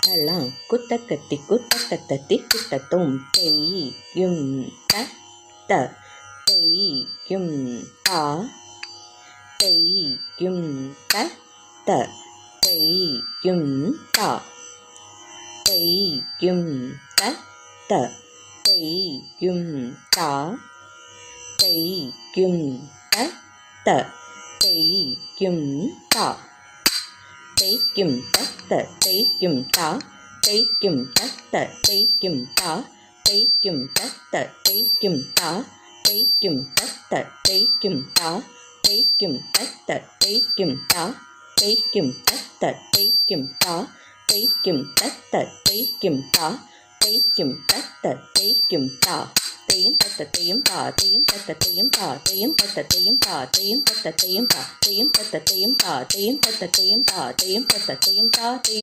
தலாம் குத்தக்கத்தி குத்தக்கத்தத்தி குத்தத்தும் தெய்யும் த தெய்யும் தா தெய்யும் த தெய்யும் தா தெய்யும் த தெய்யும் தா தெய்யும் த தெய்யும் தா தெய்யும் த தெய்யும் தா தெய்யும் த தெய்யும் தா தெய்யும் த தெய்யும் தா தெய்யும் த தெய்யும் தா தெய்யும் த தெய்யும் தா தெய்யும் த தெய்யும் தா தெய்யும் த தெய்யும் தா தெய்யும் த தெய்யும் தா தெய்யும் த தெய்யும் தா தெய்யும் த தெய்யும் தா தெய்யும் த தெய்யும் தா தெய்யும் த தெய்யும் தா தெய்யும் த தெய்யும் தா தெய்யும் த தெய்யும் தா தெய்யும் த தெய்யும் தா